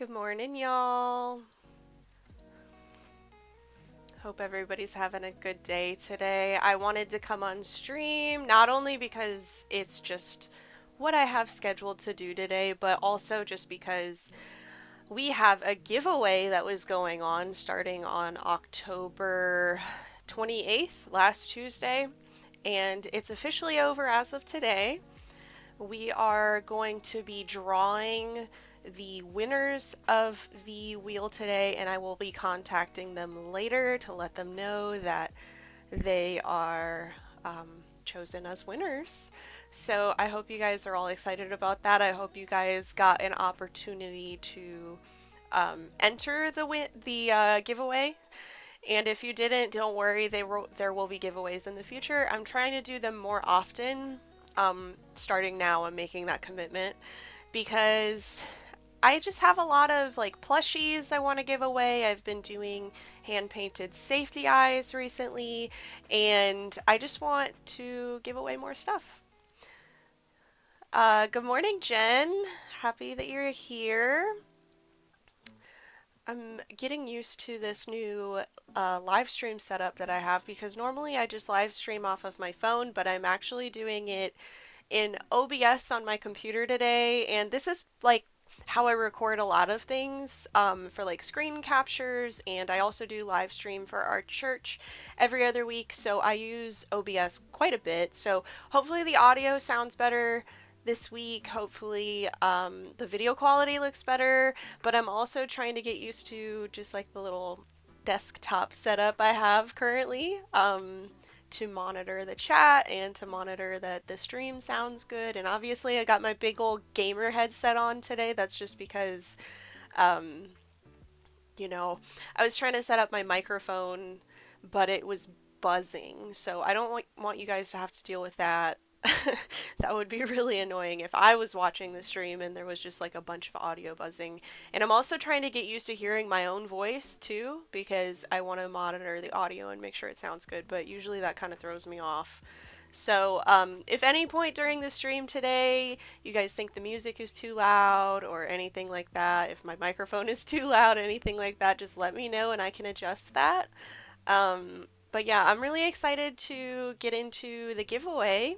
Good morning, y'all. Hope everybody's having a good day today. I wanted to come on stream not only because it's just what I have scheduled to do today, but also just because we have a giveaway that was going on starting on October 28th, last Tuesday, and it's officially over as of today. We are going to be drawing the winners of the wheel today, and I will be contacting them later to let them know that they are chosen as winners. So I hope you guys are all excited about that. I hope you guys got an opportunity to enter the giveaway. And if you didn't, don't worry, there will be giveaways in the future. I'm trying to do them more often. Starting now, I'm making that commitment because I just have a lot of like plushies I want to give away. I've been doing hand painted safety eyes recently, and I just want to give away more stuff. Good morning, Jen. Happy that you're here. I'm getting used to this new live stream setup that I have because normally I just live stream off of my phone, but I'm actually doing it in OBS on my computer today, and this is like how I record a lot of things for like screen captures, and I also do live stream for our church every other week, so I use OBS quite a bit. So hopefully the audio sounds better this week. Hopefully the video quality looks better, but I'm also trying to get used to just like the little desktop setup I have currently. To monitor the chat and to monitor that the stream sounds good. And obviously, I got my big old gamer headset on today. That's just because, um, I was trying to set up my microphone, but it was buzzing. So I don't want you guys to have to deal with that. That would be really annoying if I was watching the stream and there was just like a bunch of audio buzzing. And I'm also trying to get used to hearing my own voice too, because I want to monitor the audio and make sure it sounds good, but usually that kind of throws me off. So, if any point during the stream today you guys think the music is too loud or anything like that, if my microphone is too loud, anything like that, just let me know and I can adjust that. But yeah, I'm really excited to get into the giveaway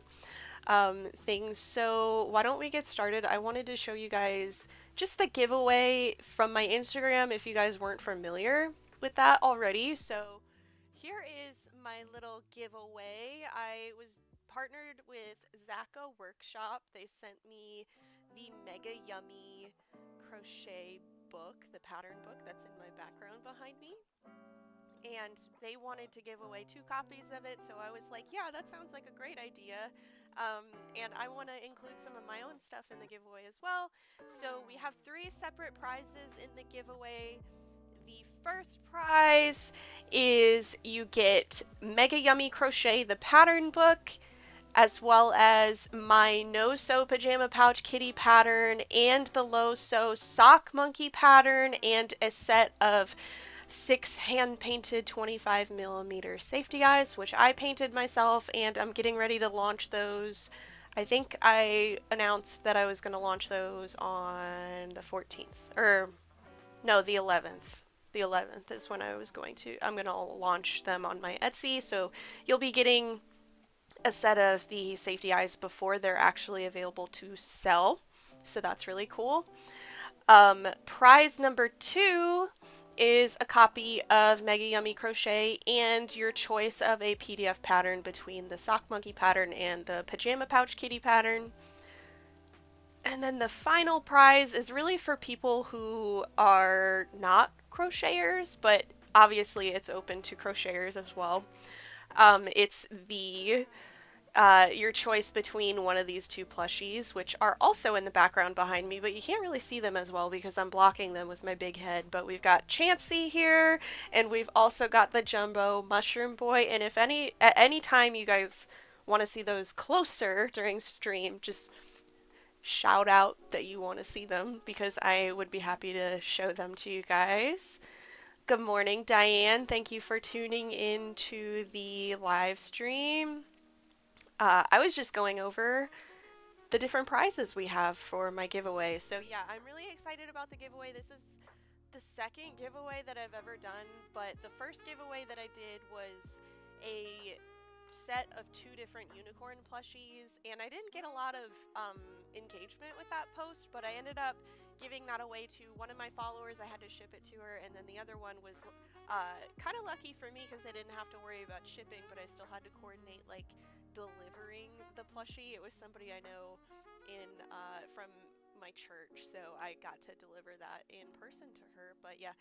things. So why don't we get started? I wanted to show you guys just the giveaway from my Instagram if you guys weren't familiar with that already. So here is my little giveaway. I was partnered with Zacca Workshop. They sent me the Mega Yummy Crochet book, the pattern book that's in my background behind me. And they wanted to give away 2 copies of it, so I was like, yeah, that sounds like a great idea. And I want to include some of my own stuff in the giveaway as well. So we have 3 separate prizes in the giveaway. The first prize is you get Mega Yummy Crochet, the pattern book, as well as my No-Sew Pajama Pouch Kitty pattern and the Low-Sew Sock Monkey pattern, and a set of 6 hand painted 25mm safety eyes, which I painted myself, and I'm getting ready to launch those. I think I announced that I was going to launch those on the 14th, or no, the 11th. The 11th is when I'm going to launch them on my Etsy, so you'll be getting a set of the safety eyes before they're actually available to sell. So that's really cool. Prize number 2 is a copy of Mega Yummy Crochet and your choice of a PDF pattern between the Sock Monkey pattern and the Pajama Pouch Kitty pattern. And then the final prize is really for people who are not crocheters, but obviously it's open to crocheters as well. It's your choice between one of these 2 plushies, which are also in the background behind me, but you can't really see them as well because I'm blocking them with my big head. But we've got Chansey here, and we've also got the Jumbo Mushroom Boy. And if at any time you guys want to see those closer during stream, just shout out that you want to see them because I would be happy to show them to you guys. Good morning, Diane. Thank you for tuning in to the live stream. I was just going over the different prizes we have for my giveaway. So yeah, I'm really excited about the giveaway. This is the second giveaway that I've ever done, but the first giveaway that I did was a set of 2 different unicorn plushies, and I didn't get a lot of engagement with that post, but I ended up giving that away to one of my followers. I had to ship it to her, and then the other one was kind of lucky for me because I didn't have to worry about shipping, but I still had to coordinate like delivering the plushie. It was somebody I know in from my church, so I got to deliver that in person to her. But yeah,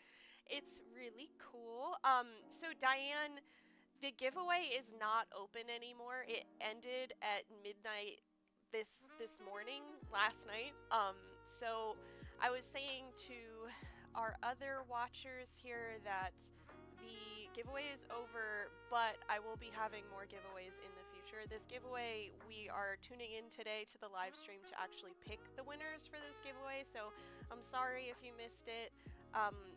it's really cool. So Diane, the giveaway is not open anymore. It ended at midnight this morning, last night. So I was saying to our other watchers here that the giveaway is over, but I will be having more giveaways in the future. This giveaway, we are tuning in today to the live stream to actually pick the winners for this giveaway, so I'm sorry if you missed it.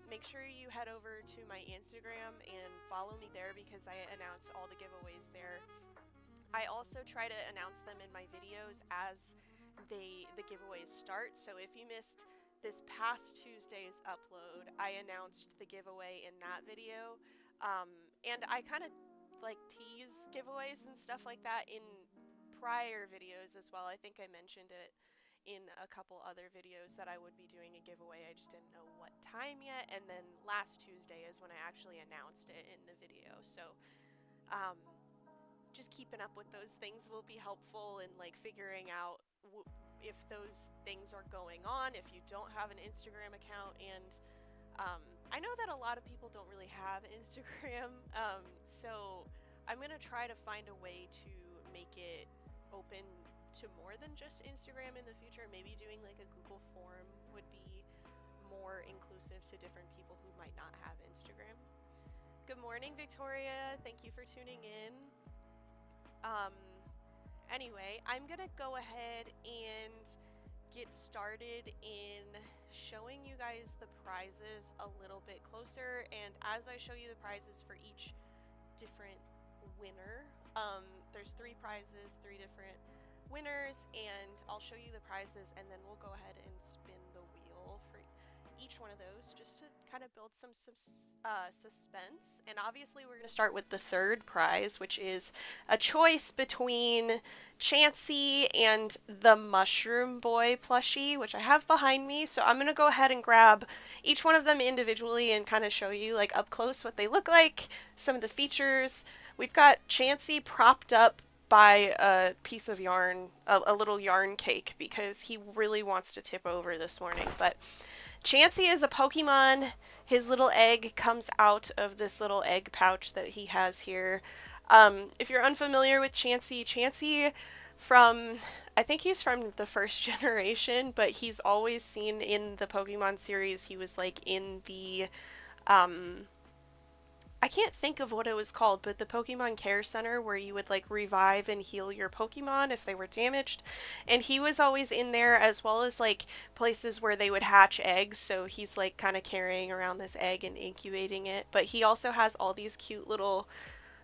Make sure you head over to my Instagram and follow me there because I announce all the giveaways there. I also try to announce them in my videos as the giveaways start, so if you missed this past Tuesday's upload, I announced the giveaway in that video, and I kind of like tease giveaways and stuff like that in prior videos as well. I think I mentioned it in a couple other videos that I would be doing a giveaway. I just didn't know what time yet, and then last Tuesday is when I actually announced it in the video. So just keeping up with those things will be helpful in like figuring out if those things are going on, if you don't have an Instagram account. And I know that a lot of people don't really have Instagram, so I'm gonna try to find a way to make it open to more than just Instagram in the future. Maybe doing like a Google form would be more inclusive to different people who might not have Instagram. Good morning, Victoria. Thank you for tuning in. Anyway, I'm gonna go ahead and get started in showing you guys the prizes a little bit closer, and as I show you the prizes for each different winner, there's 3 prizes, 3 different winners, and I'll show you the prizes and then we'll go ahead and spin the wheel for each one of those just to kind of build some suspense. And obviously we're going to start with the 3rd prize, which is a choice between Chansey and the Mushroom Boy plushie, which I have behind me. So I'm going to go ahead and grab each one of them individually and kind of show you like up close what they look like, some of the features. We've got Chansey propped up by a piece of yarn, a little yarn cake, because he really wants to tip over this morning. But Chansey is a Pokemon. His little egg comes out of this little egg pouch that he has here. If you're unfamiliar with Chansey, I think he's from the 1st generation, but he's always seen in the Pokemon series. He was like in the, I can't think of what it was called, but the Pokemon Care Center where you would like revive and heal your Pokemon if they were damaged. And he was always in there, as well as like places where they would hatch eggs. So he's like kind of carrying around this egg and incubating it. But he also has all these cute little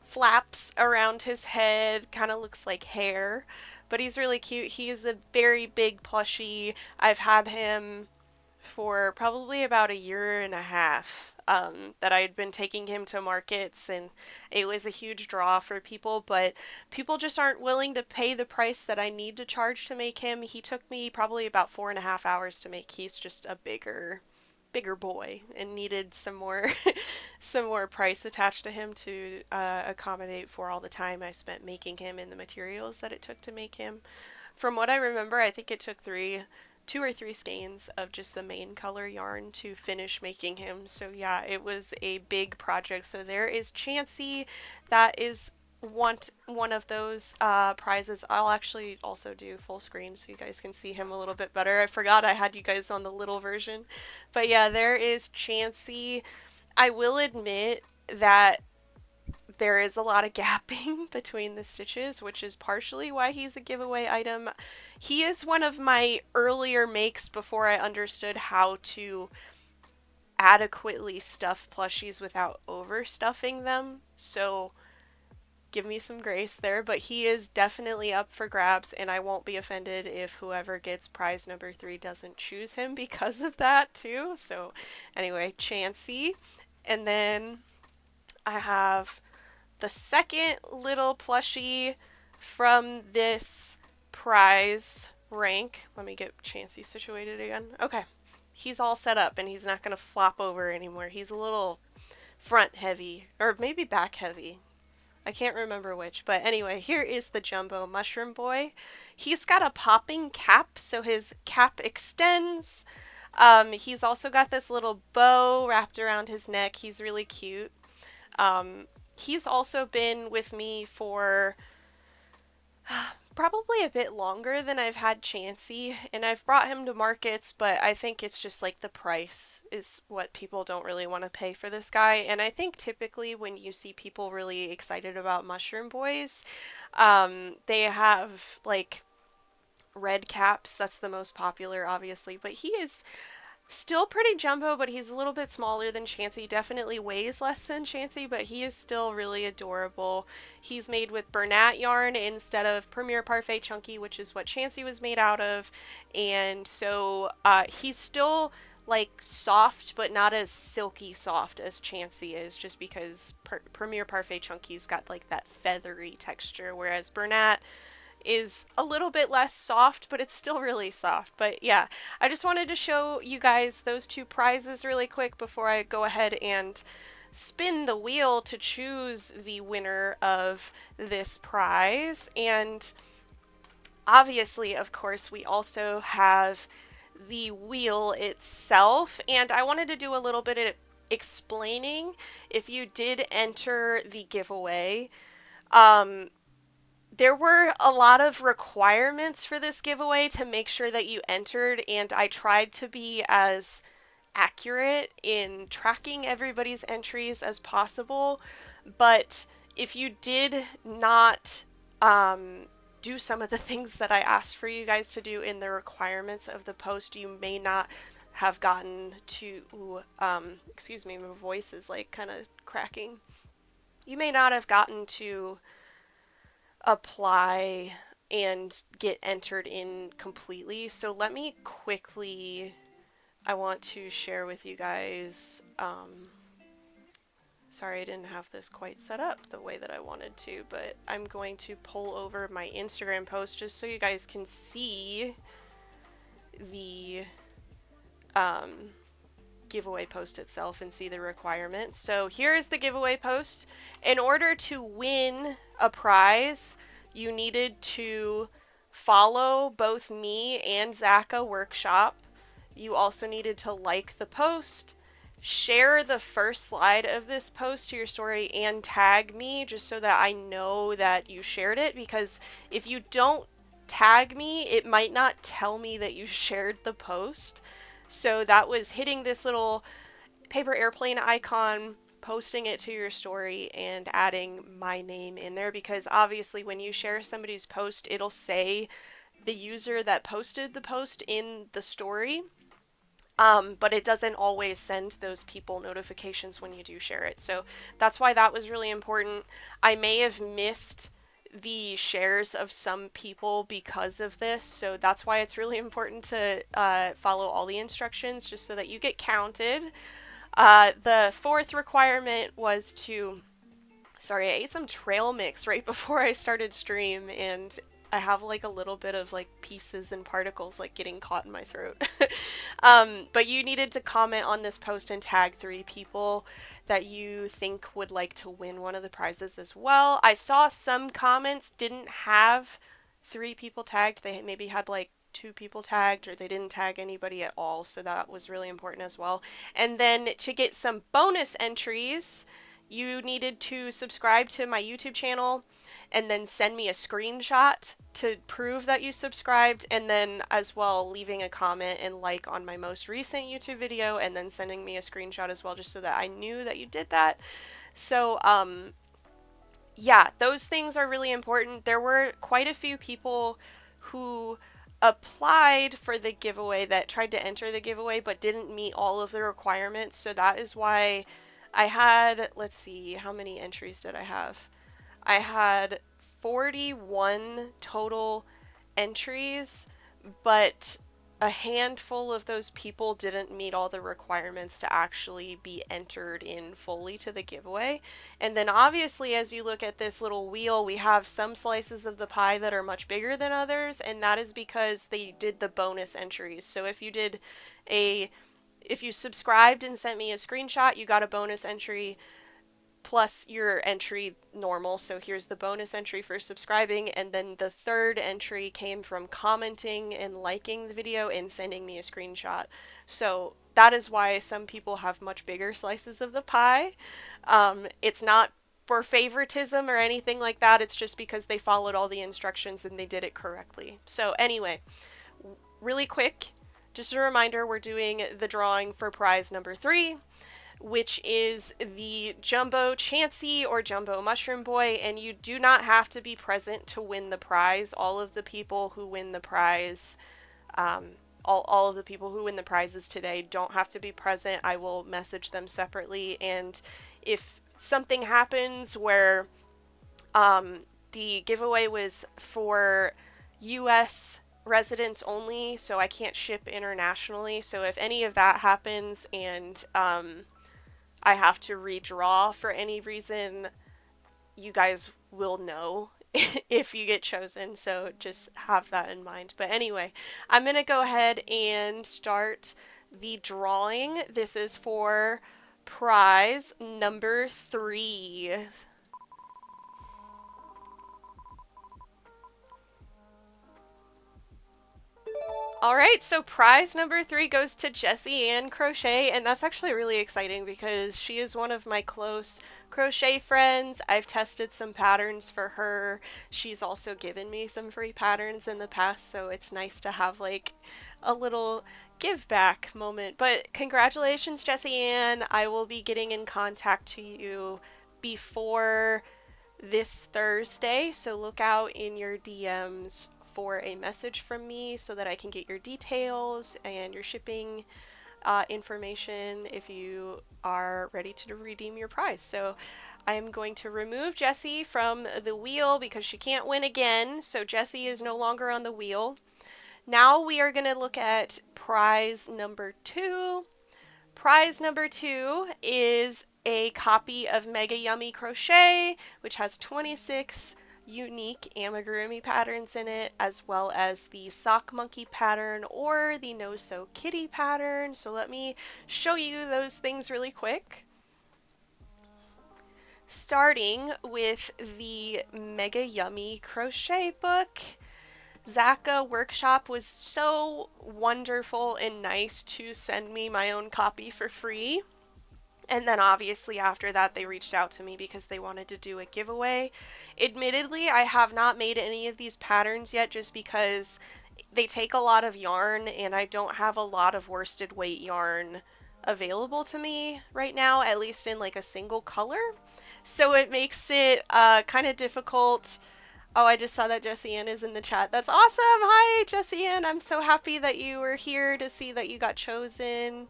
flaps around his head, kind of looks like hair. But he's really cute. He is a very big plushie. I've had him for probably about a year and a half. That I had been taking him to markets, and it was a huge draw for people, but people just aren't willing to pay the price that I need to charge to make him. He took me probably about 4.5 hours to make. He's just a bigger boy and needed some more some more price attached to him to accommodate for all the time I spent making him and the materials that it took to make him. From what I remember, I think it took 2 or 3 skeins of just the main color yarn to finish making him. So yeah, it was a big project. So there is Chansey. That is one of those prizes. I'll actually also do full screen so you guys can see him a little bit better. I forgot I had you guys on the little version. But yeah, there is Chansey. I will admit that there is a lot of gapping between the stitches, which is partially why he's a giveaway item. He is one of my earlier makes before I understood how to adequately stuff plushies without overstuffing them. So give me some grace there, but he is definitely up for grabs, and I won't be offended if whoever gets prize number 3 doesn't choose him because of that too. So anyway, Chansey. And then I have the second little plushie from this prize rank. Let me get Chansey situated again. Okay. He's all set up and he's not going to flop over anymore. He's a little front heavy, or maybe back heavy. I can't remember which, but anyway, here is the Jumbo Mushroom Boy. He's got a popping cap, so his cap extends. He's also got this little bow wrapped around his neck. He's really cute. He's also been with me for probably a bit longer than I've had Chansey, and I've brought him to markets, but I think it's just like the price is what people don't really want to pay for this guy. And I think typically when you see people really excited about Mushroom Boys, they have like red caps. That's the most popular, obviously, but he is still pretty jumbo, but he's a little bit smaller than Chansey. Definitely weighs less than Chansey, but he is still really adorable. He's made with Bernat yarn instead of Premier Parfait Chunky, which is what Chansey was made out of. And so he's still like soft, but not as silky soft as Chansey is, just because Premier Parfait Chunky's got like that feathery texture, whereas Bernat is a little bit less soft, but it's still really soft. But yeah, I just wanted to show you guys those two prizes really quick before I go ahead and spin the wheel to choose the winner of this prize. And obviously, of course, we also have the wheel itself, and I wanted to do a little bit of explaining if you did enter the giveaway. There were a lot of requirements for this giveaway to make sure that you entered, and I tried to be as accurate in tracking everybody's entries as possible. But if you did not do some of the things that I asked for you guys to do in the requirements of the post, you may not have gotten to, excuse me, my voice is like kind of cracking. You may not have gotten to apply and get entered in completely. So let me quickly, I want to share with you guys, sorry I didn't have this quite set up the way that I wanted to, but I'm going to pull over my Instagram post just so you guys can see the giveaway post itself and see the requirements. So here is the giveaway post. In order to win a prize, you needed to follow both me and Zaka Workshop. You also needed to like the post, share the first slide of this post to your story, and tag me just so that I know that you shared it, because if you don't tag me, it might not tell me that you shared the post. So that was hitting this little paper airplane icon, posting it to your story, and adding my name in there, because obviously when you share somebody's post, it'll say the user that posted the post in the story, but it doesn't always send those people notifications when you do share it. So that's why that was really important. I may have missed the shares of some people because of this, so that's why it's really important to follow all the instructions just so that you get counted. The fourth requirement was to, sorry, I ate some trail mix right before I started stream, and I have like a little bit of like pieces and particles like getting caught in my throat. But you needed to comment on this post and tag 3 people that you think would like to win one of the prizes as well. I saw some comments didn't have 3 people tagged. They maybe had like 2 people tagged, or they didn't tag anybody at all, so that was really important as well. And then to get some bonus entries, you needed to subscribe to my YouTube channel and then send me a screenshot to prove that you subscribed, and then as well leaving a comment and like on my most recent YouTube video, and then sending me a screenshot as well just so that I knew that you did that. So yeah, those things are really important. There were quite a few people who applied for the giveaway that tried to enter the giveaway but didn't meet all of the requirements, so that is why I had, let's see, how many entries did I have? I had 41 total entries, but a handful of those people didn't meet all the requirements to actually be entered in fully to the giveaway. And then obviously, as you look at this little wheel, we have some slices of the pie that are much bigger than others, and that is because they did the bonus entries. So if you subscribed and sent me a screenshot, you got a bonus entry plus your entry normal. So here's the bonus entry for subscribing, and then the third entry came from commenting and liking the video and sending me a screenshot. So that is why some people have much bigger slices of the pie. It's not for favoritism or anything like that. It's just because they followed all the instructions and they did it correctly. So anyway, really quick, just a reminder, we're doing the drawing for prize number 3, which is the Jumbo Chansey or Jumbo Mushroom Boy, and you do not have to be present to win the prize. All of the people who win the prize, all of the people who win the prizes today don't have to be present. I will message them separately, and if something happens where the giveaway was for US residents only, so I can't ship internationally. So if any of that happens and I have to redraw for any reason, you guys will know if you get chosen, so just have that in mind. But anyway, I'm going to go ahead and start the drawing. This is for prize number 3. All right, so prize number 3 goes to Jessie Ann Crochet, and that's actually really exciting because she is one of my close crochet friends. I've tested some patterns for her. She's also given me some free patterns in the past, so it's nice to have like a little give back moment. But congratulations, Jessie Ann. I will be getting in contact to you before this Thursday, so look out in your DMs for a message from me so that I can get your details and your shipping information if you are ready to redeem your prize. So I am going to remove Jessie from the wheel because she can't win again. So Jessie is no longer on the wheel. Now we are going to look at prize number 2. Prize number 2 is a copy of Mega Yummy Crochet, which has 26 unique amigurumi patterns in it, as well as the sock monkey pattern or the No-Sew Kitty pattern. So let me show you those things really quick. Starting with the Mega Yummy Crochet book. Zaka Workshop was so wonderful and nice to send me my own copy for free. And then obviously after that they reached out to me because they wanted to do a giveaway. Admittedly, I have not made any of these patterns yet just because they take a lot of yarn and I don't have a lot of worsted weight yarn available to me right now, at least in like a single color. So it makes it kind of difficult. Oh, I just saw that Jessie Ann is in the chat. That's awesome. Hi, Jessie Ann. I'm so happy that you were here to see that you got chosen.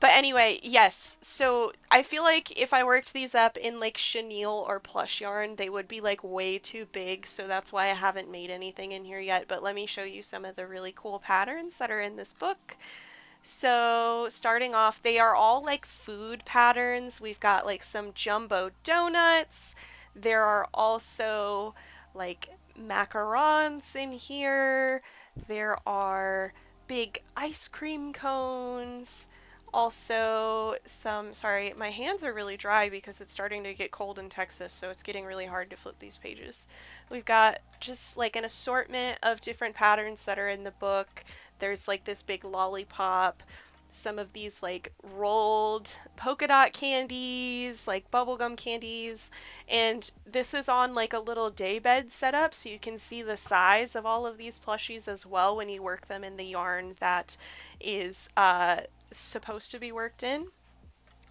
But anyway, yes, so I feel like if I worked these up in like chenille or plush yarn, they would be like way too big, so that's why I haven't made anything in here yet. But let me show you some of the really cool patterns that are in this book. So starting off, they are all like food patterns. We've got like some jumbo donuts. There are also like macarons in here. There are big ice cream cones. Also some, sorry, my hands are really dry because it's starting to get cold in Texas, so it's getting really hard to flip these pages. We've got just like an assortment of different patterns that are in the book. There's like this big lollipop, some of these like rolled polka dot candies, like bubblegum candies, and this is on like a little daybed setup so you can see the size of all of these plushies as well when you work them in the yarn that is supposed to be worked in.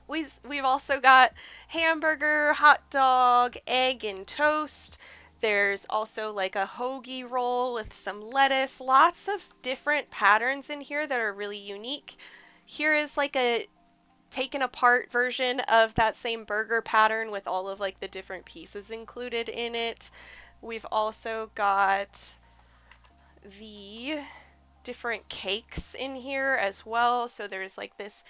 We've also got hamburger, hot dog, egg, and toast. There's also like a hoagie roll with some lettuce. Lots of different patterns in here that are really unique. Here is like a taken apart version of that same burger pattern with all of like the different pieces included in it. We've also got the different cakes in here as well. So there's like this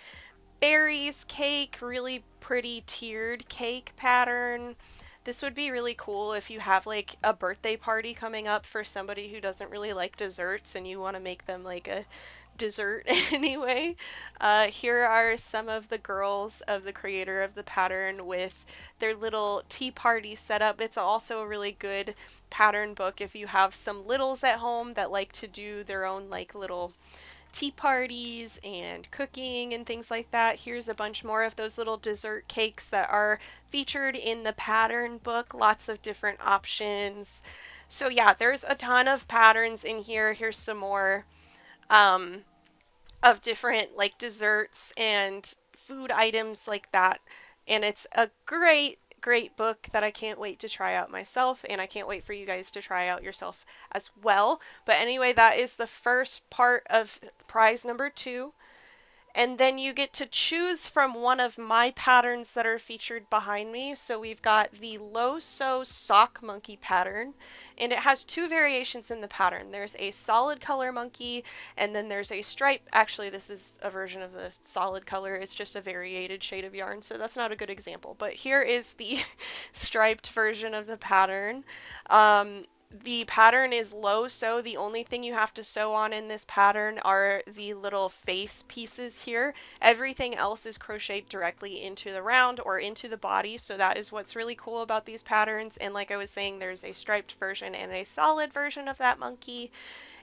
berries cake, really pretty tiered cake pattern. This would be really cool if you have like a birthday party coming up for somebody who doesn't really like desserts and you want to make them like a dessert anyway. Here are some of the girls of the creator of the pattern with their little tea party set up. It's also a really good pattern book if you have some littles at home that like to do their own like little tea parties and cooking and things like that. Here's a bunch more of those little dessert cakes that are featured in the pattern book. Lots of different options. So yeah, there's a ton of patterns in here. Here's some more of different like desserts and food items like that. And it's a great book that I can't wait to try out myself, and I can't wait for you guys to try out yourself as well. But anyway, that is the first part of prize number 2. And then you get to choose from one of my patterns that are featured behind me. So we've got the No-Sew Sock Monkey pattern, and it has 2 variations in the pattern. There's a solid color monkey, and then there's a stripe. Actually, this is a version of the solid color. It's just a variated shade of yarn, so that's not a good example. But here is the striped version of the pattern. The pattern is low sew. The only thing you have to sew on in this pattern are the little face pieces here. Everything else is crocheted directly into the round or into the body, so that is what's really cool about these patterns. And like I was saying, there's a striped version and a solid version of that monkey.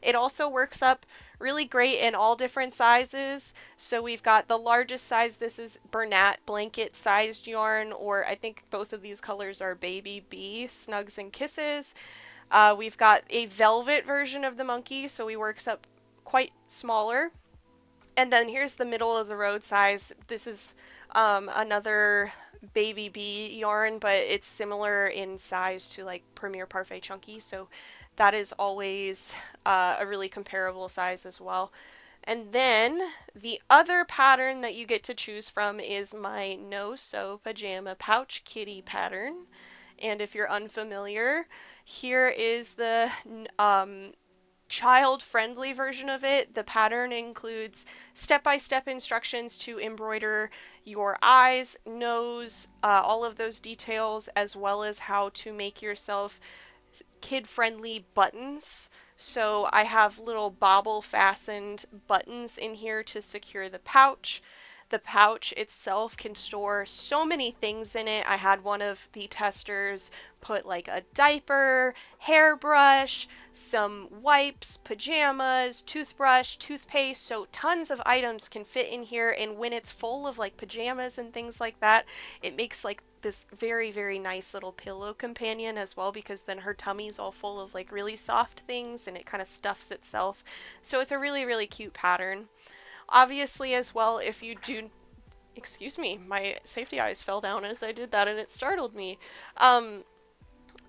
It also works up really great in all different sizes. So we've got the largest size. This is Bernat blanket sized yarn, or I think both of these colors are Baby Bee, Snugs and Kisses. We've got a velvet version of the monkey, so he works up quite smaller. And then here's the middle of the road size. This is another Baby Bee yarn, but it's similar in size to like Premier Parfait Chunky, so that is always a really comparable size as well. And then the other pattern that you get to choose from is my No-Sew Pajama Pouch Kitty pattern. And if you're unfamiliar, here is the child-friendly version of it. The pattern includes step-by-step instructions to embroider your eyes, nose, all of those details, as well as how to make yourself kid-friendly buttons. So I have little bobble fastened buttons in here to secure the pouch. The pouch itself can store so many things in it. I had one of the testers put like a diaper, hairbrush, some wipes, pajamas, toothbrush, toothpaste, so tons of items can fit in here. And when it's full of like pajamas and things like that, it makes like this very nice little pillow companion as well, because then her tummy's all full of like really soft things and it kind of stuffs itself. So it's a really cute pattern. Obviously as well, if you do, excuse me, my safety eyes fell down as I did that and it startled me.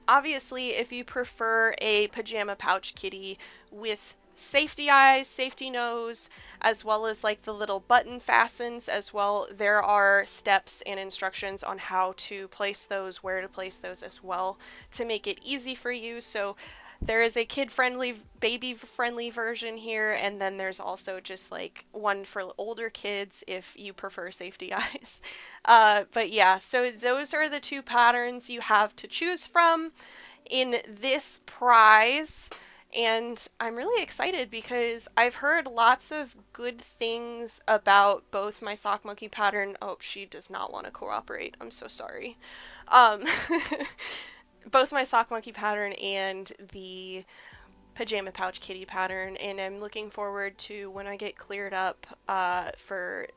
Obviously, if you prefer a pajama pouch kitty with safety eyes, safety nose, as well as like the little button fastens as well, there are steps and instructions on how to place those, where to place those as well, to make it easy for you. So there is a kid-friendly, baby-friendly version here, and then there's also just like one for older kids if you prefer safety eyes. But yeah, so those are the 2 patterns you have to choose from in this prize. And I'm really excited because I've heard lots of good things about both my sock monkey pattern. Oh, she does not want to cooperate. I'm so sorry. Both my sock monkey pattern and the pajama pouch kitty pattern, and I'm looking forward to when I get cleared up for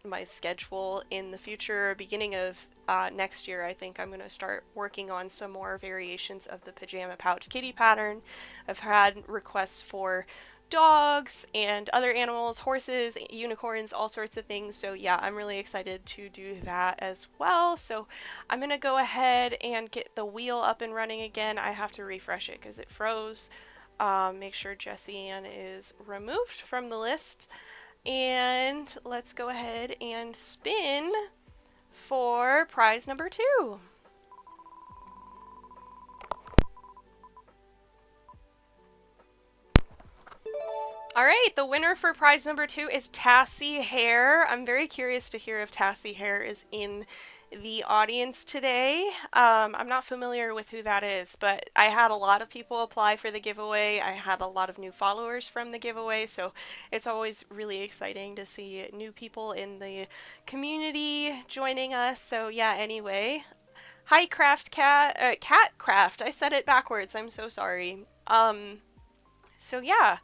my schedule in the future. Beginning of next year, I think I'm going to start working on some more variations of the pajama pouch kitty pattern. I've had requests for dogs and other animals, horses, unicorns, all sorts of things. So yeah, I'm really excited to do that as well. So I'm going to go ahead and get the wheel up and running again. I have to refresh it because it froze. Make sure Jessie Ann is removed from the list. And let's go ahead and spin for prize number 2. All right, the winner for prize number 2 is Tassie Hair. I'm very curious to hear if Tassie Hair is in the audience today. I'm not familiar with who that is, but I had a lot of people apply for the giveaway. I had a lot of new followers from the giveaway, so it's always really exciting to see new people in the community joining us. So yeah, anyway, hi Craft Cat, Cat Craft. I said it backwards. I'm so sorry. So yeah,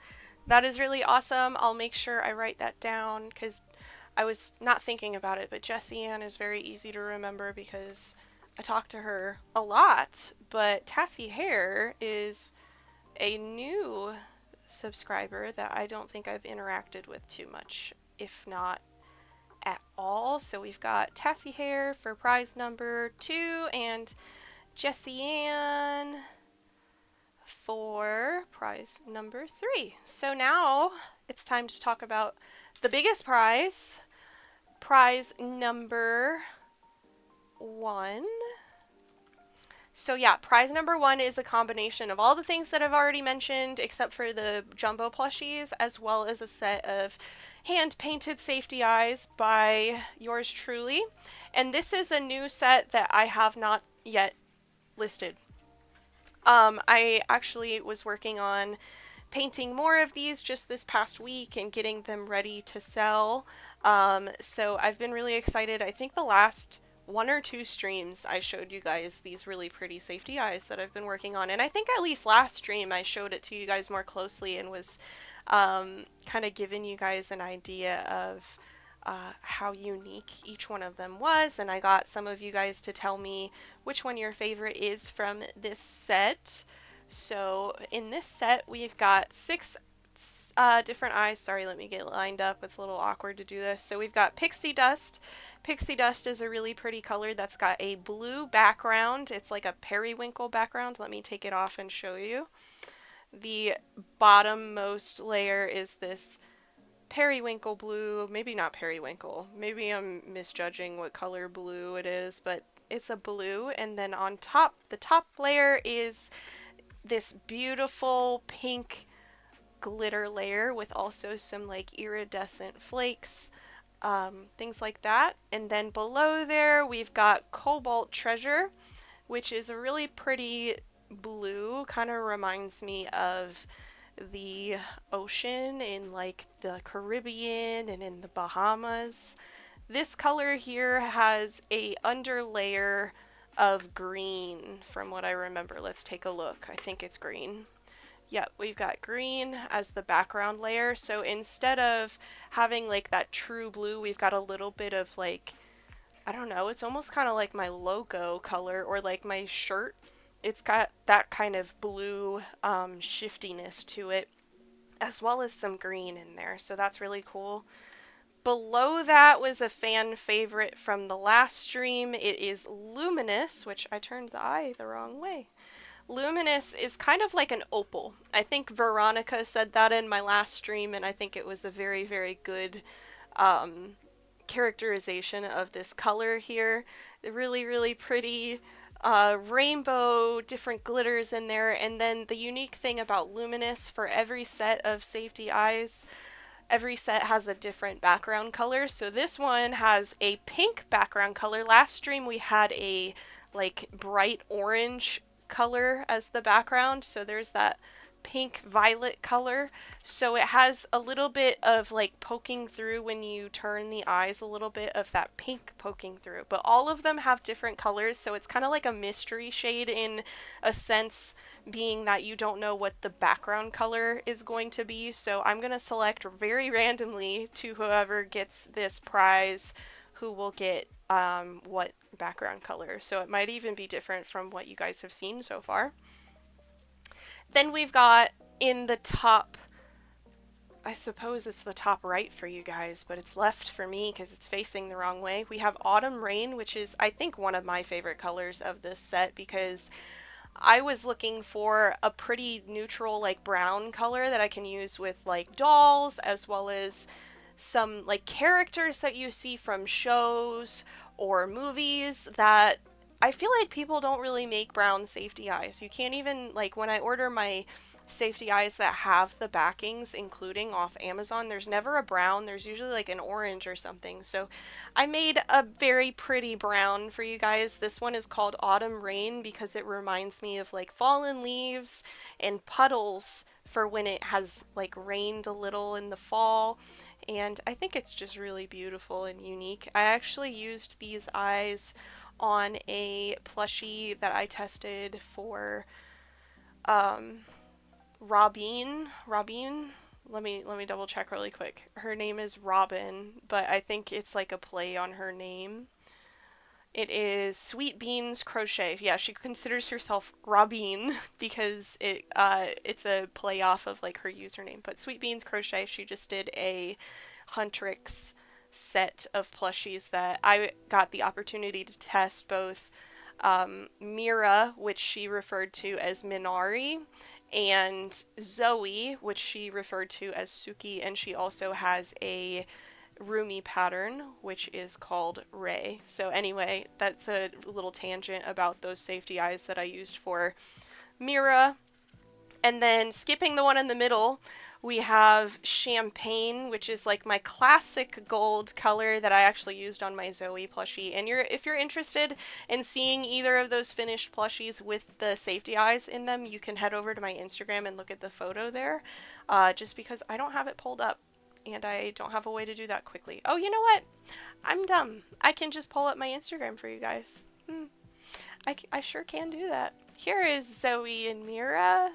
that is really awesome. I'll make sure I write that down because I was not thinking about it, but Jessie Ann is very easy to remember because I talk to her a lot. But Tassie Hair is a new subscriber that I don't think I've interacted with too much, if not at all. So we've got Tassie Hair for prize number 2 and Jessie Ann for prize number 3. So now it's time to talk about the biggest prize, prize number 1. So yeah, prize number 1 is a combination of all the things that I've already mentioned except for the jumbo plushies, as well as a set of hand-painted safety eyes by yours truly. And this is a new set that I have not yet listed. I actually was working on painting more of these just this past week and getting them ready to sell. So I've been really excited. I think the last 1 or 2 streams I showed you guys these really pretty safety eyes that I've been working on. And I think at least last stream I showed it to you guys more closely and was kind of giving you guys an idea of how unique each one of them was, and I got some of you guys to tell me which one your favorite is from this set. So in this set we've got 6 different eyes. Sorry, let me get lined up. It's a little awkward to do this. So we've got Pixie Dust. Pixie Dust is a really pretty color that's got a blue background. It's like a periwinkle background. Let me take it off and show you. The bottommost layer is this periwinkle blue, maybe not periwinkle, maybe I'm misjudging what color blue it is, but it's a blue, and then on top, the top layer is this beautiful pink glitter layer with also some like iridescent flakes, things like that. And then below there we've got Cobalt Treasure, which is a really pretty blue, kind of reminds me of the ocean in like the Caribbean and in the Bahamas. This color here has a underlayer of green from what I remember. Let's take a look. I think it's green. Yep, we've got green as the background layer. So instead of having like that true blue, we've got a little bit of like, I don't know, it's almost kind of like my logo color or like my shirt. It's got that kind of blue shiftiness to it, as well as some green in there, so that's really cool. Below that was a fan favorite from the last stream. It is Luminous, which I turned the eye the wrong way. Luminous is kind of like an opal. I think Veronica said that in my last stream, and I think it was a very, very good characterization of this color here. Really, really pretty. Rainbow, different glitters in there, and then the unique thing about Luminous, for every set of safety eyes, every set has a different background color. So this one has a pink background color. Last stream we had a like bright orange color as the background, so there's that pink violet color. So it has a little bit of like poking through when you turn the eyes, a little bit of that pink poking through, but all of them have different colors, so it's kind of like a mystery shade in a sense, being that you don't know what the background color is going to be. So I'm going to select very randomly to whoever gets this prize who will get what background color, so it might even be different from what you guys have seen so far. Then we've got in the top, I suppose it's the top right for you guys, but it's left for me because it's facing the wrong way. We have Autumn Rain, which is, I think, one of my favorite colors of this set because I was looking for a pretty neutral, like brown color that I can use with like dolls as well as some like characters that you see from shows or movies that I feel like people don't really make brown safety eyes. You can't even, like, when I order my safety eyes that have the backings, including off Amazon, there's never a brown. There's usually like an orange or something. So I made a very pretty brown for you guys. This one is called Autumn Rain because it reminds me of like fallen leaves and puddles for when it has like rained a little in the fall. And I think it's just really beautiful and unique. I actually used these eyes on a plushie that I tested for um, Robin. Let me double check really quick. Her name is Robin, but I think it's like a play on her name. It is Sweet Beans Crochet. Yeah, she considers herself Robin because it's a play off of like her username. But Sweet Beans Crochet, she just did a Huntrix set of plushies that I got the opportunity to test both Mira, which she referred to as Minari, and Zoe, which she referred to as Suki, and she also has a Rumi pattern, which is called Ray. So anyway, that's a little tangent about those safety eyes that I used for Mira. And then skipping the one in the middle, we have Champagne, which is like my classic gold color that I actually used on my Zoe plushie. And if you're interested in seeing either of those finished plushies with the safety eyes in them, you can head over to my Instagram and look at the photo there, just because I don't have it pulled up and I don't have a way to do that quickly. Oh, you know what? I'm dumb. I can just pull up my Instagram for you guys. I sure can do that. Here is Zoe and Mira.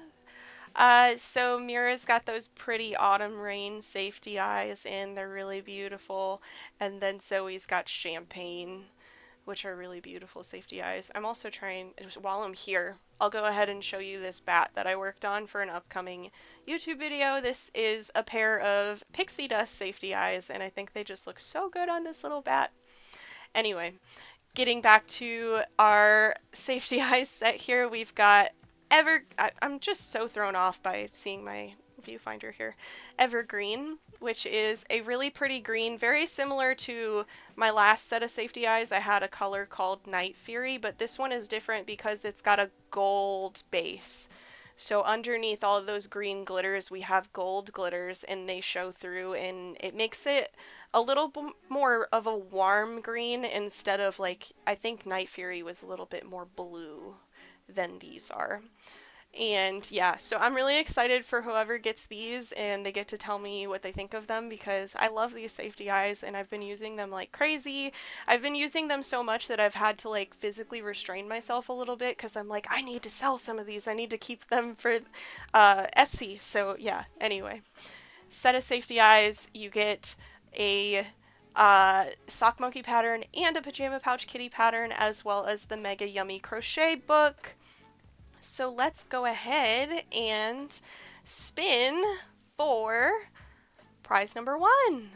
So Mira's got those pretty autumn rain safety eyes and they're really beautiful. And then Zoe's got Champagne, which are really beautiful safety eyes. I'm also trying, while I'm here, I'll go ahead and show you this bat that I worked on for an upcoming YouTube video. This is a pair of pixie dust safety eyes and I think they just look so good on this little bat. Anyway, getting back to our safety eyes set here, we've got I'm just so thrown off by seeing my viewfinder here. Evergreen, which is a really pretty green, very similar to my last set of safety eyes. I had a color called Night Fury, but this one is different because it's got a gold base. So underneath all of those green glitters, we have gold glitters and they show through and it makes it a little more of a warm green instead of like, I think Night Fury was a little bit more blue than these are. And yeah, so I'm really excited for whoever gets these and they get to tell me what they think of them because I love these safety eyes and I've been using them like crazy. I've been using them so much that I've had to like physically restrain myself a little bit because I'm like, I need to sell some of these. I need to keep them for Etsy. So yeah, anyway, set of safety eyes. You get a sock monkey pattern and a pajama pouch kitty pattern, as well as the Mega Yummy Crochet book. So let's go ahead and spin for prize number 1.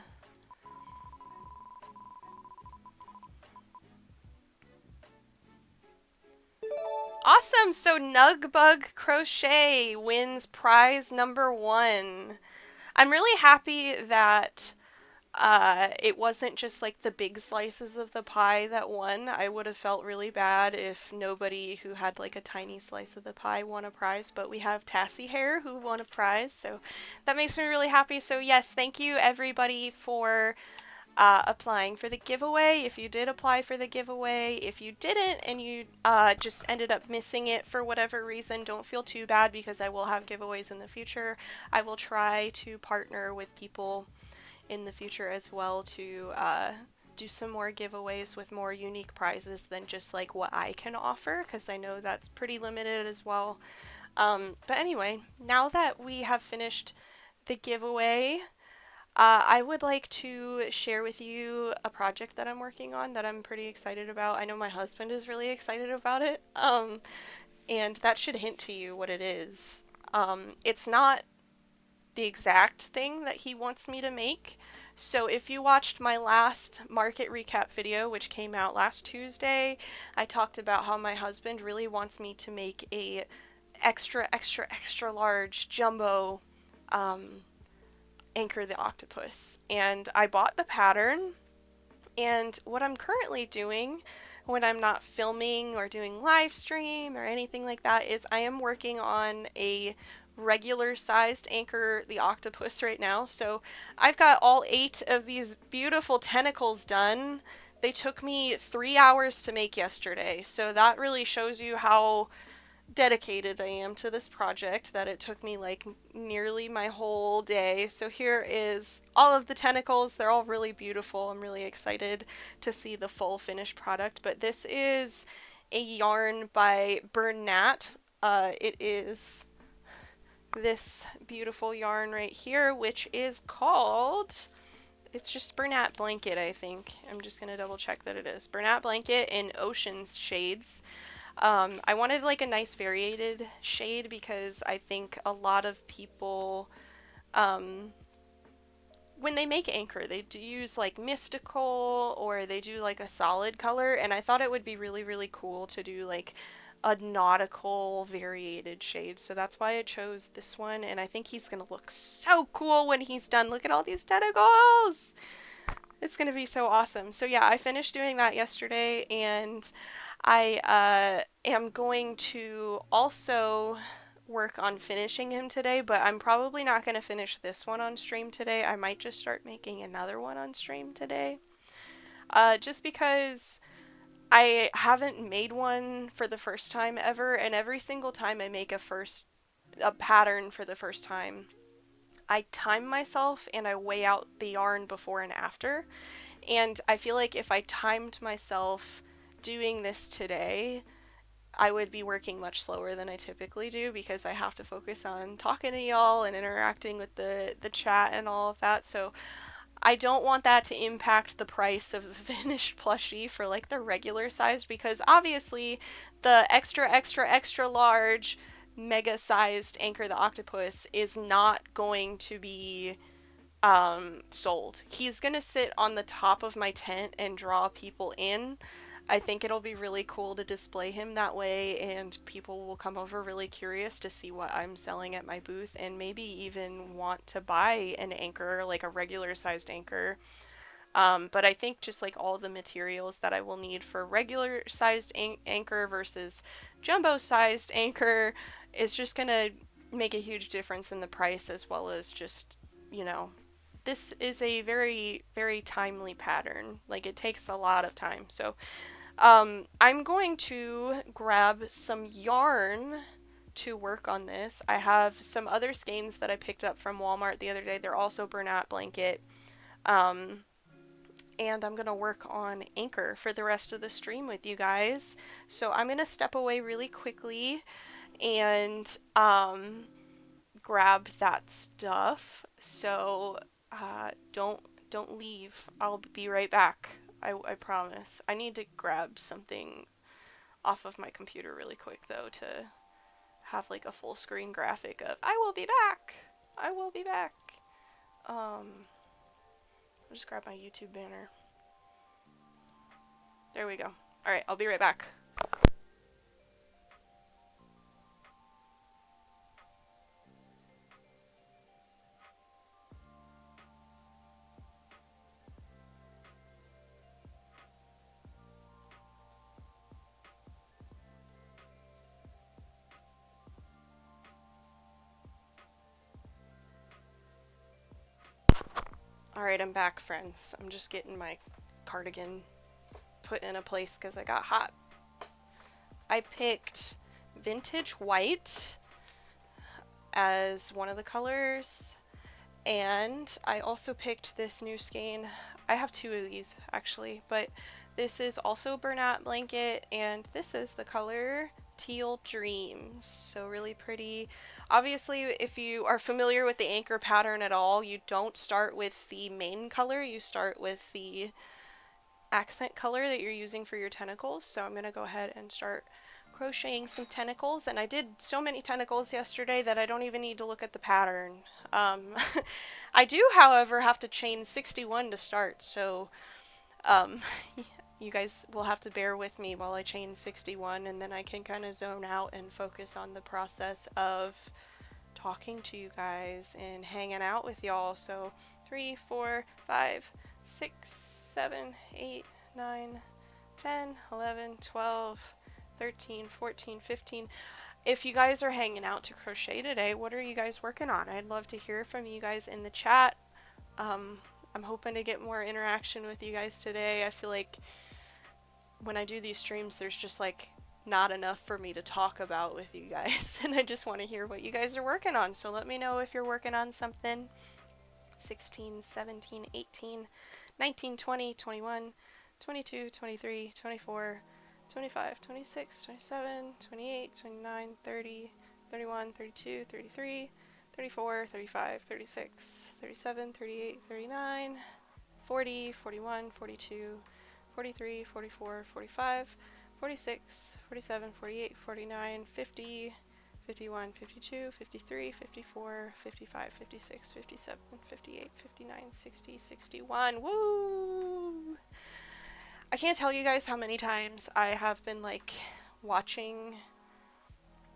Awesome! So Nugbug Crochet wins prize number 1. I'm really happy that it wasn't just like the big slices of the pie that won. I would have felt really bad if nobody who had like a tiny slice of the pie won a prize, but we have Tassie Hair who won a prize, so that makes me really happy. So yes, thank you everybody for applying for the giveaway. If you did apply for the giveaway, if you didn't and you just ended up missing it for whatever reason, don't feel too bad because I will have giveaways in the future. I will try to partner with people in the future as well to do some more giveaways with more unique prizes than just like what I can offer, because I know that's pretty limited as well. But anyway, now that we have finished the giveaway, I would like to share with you a project that I'm working on that I'm pretty excited about. I know my husband is really excited about it, and that should hint to you what it is. It's not the exact thing that he wants me to make. So if you watched my last market recap video, which came out last Tuesday, I talked about how my husband really wants me to make a extra large jumbo anchor the octopus. And I bought the pattern, and what I'm currently doing when I'm not filming or doing live stream or anything like that is I am working on a regular sized anchor the octopus right now. So I've got all 8 of these beautiful tentacles done. They took me 3 hours to make yesterday, so that really shows you how dedicated I am to this project, that it took me like nearly my whole day. So here is all of the tentacles. They're all really beautiful. I'm really excited to see the full finished product. But this is a yarn by Bernat. It is this beautiful yarn right here, which is called, it's just Bernat Blanket, I think. I'm just going to double check that it is. Bernat Blanket in Ocean Shades. I wanted like a nice variated shade because I think a lot of people, when they make anchor, they do use like mystical or they do like a solid color, and I thought it would be really, really cool to do like a nautical variated shade. So that's why I chose this one, and I think he's gonna look so cool when he's done. Look at all these tentacles! It's gonna be so awesome. So yeah, I finished doing that yesterday, and I am going to also work on finishing him today, but I'm probably not going to finish this one on stream today. I might just start making another one on stream today. Just because I haven't made one for the first time ever, and every single time I make a pattern for the first time, I time myself and I weigh out the yarn before and after. And I feel like if I timed myself doing this today, I would be working much slower than I typically do because I have to focus on talking to y'all and interacting with the chat and all of that. So I don't want that to impact the price of the finished plushie for like the regular size, because obviously the extra, extra, extra large mega sized Anchor the Octopus is not going to be sold. He's gonna sit on the top of my tent and draw people in. I think it'll be really cool to display him that way, and people will come over really curious to see what I'm selling at my booth and maybe even want to buy an anchor, like a regular sized anchor. But I think just like all the materials that I will need for regular sized anchor versus jumbo sized anchor is just gonna make a huge difference in the price, as well as just, you know, this is a very, very timely pattern. Like, it takes a lot of time. So I'm going to grab some yarn to work on this. I have some other skeins that I picked up from Walmart the other day. They're also Bernat Blanket. And I'm going to work on Anchor for the rest of the stream with you guys. So I'm going to step away really quickly and grab that stuff. So don't leave. I'll be right back. I promise. I need to grab something off of my computer really quick though to have like a full screen graphic of I will be back. I will be back. I'll just grab my YouTube banner. There we go. Alright, I'll be right back. Alright, I'm back, friends. I'm just getting my cardigan put in a place because I got hot. I picked Vintage White as one of the colors, and I also picked this new skein. I have 2 of these actually, but this is also Bernat Blanket, and this is the color Teal Dreams. So really pretty. Obviously, if you are familiar with the anchor pattern at all, you don't start with the main color, you start with the accent color that you're using for your tentacles. So I'm going to go ahead and start crocheting some tentacles, and I did so many tentacles yesterday that I don't even need to look at the pattern. I do, however, have to chain 61 to start, so you guys will have to bear with me while I chain 61, and then I can kind of zone out and focus on the process of talking to you guys and hanging out with y'all. So 3, 4, 5, 6, 7, 8, 9, 10, 11, 12, 13, 14, 15. If you guys are hanging out to crochet today, what are you guys working on? I'd love to hear from you guys in the chat. I'm hoping to get more interaction with you guys today. I feel like when I do these streams, there's just like not enough for me to talk about with you guys, and I just want to hear what you guys are working on. So let me know if you're working on something. 16, 17, 18, 19, 20, 21, 22, 23, 24, 25, 26, 27, 28, 29, 30, 31, 32, 33, 34, 35, 36, 37, 38, 39, 40, 41, 42, 43, 44, 45, 46, 47, 48, 49, 50, 51, 52, 53, 54, 55, 56, 57, 58, 59, 60, 61. Woo! I can't tell you guys how many times I have been like watching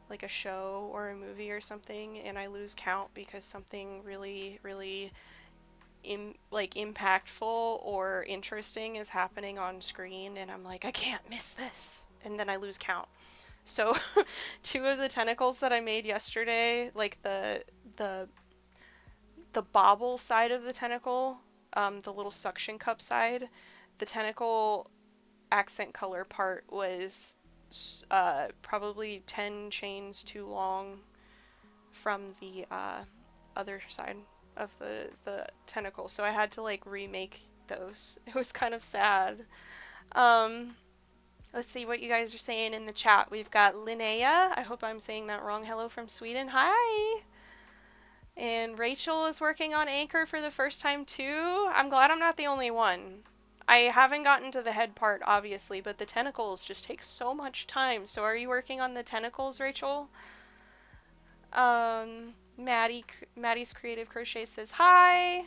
like a show or a movie or something and I lose count because something really, really impactful or interesting is happening on screen and I'm like, I can't miss this, and then I lose count. So 2 of the tentacles that I made yesterday, like the bobble side of the tentacle, the little suction cup side, the tentacle accent color part was probably 10 chains too long from the other side of the tentacle, so I had to like remake those. It was kind of sad. Let's see what you guys are saying in the chat. We've got Linnea. I hope I'm saying that wrong. Hello from Sweden. Hi. And Rachel is working on Anchor for the first time too. I'm glad I'm not the only one. I haven't gotten to the head part, obviously, but the tentacles just take so much time. So are you working on the tentacles, Rachel? Maddie's Creative Crochet says, hi.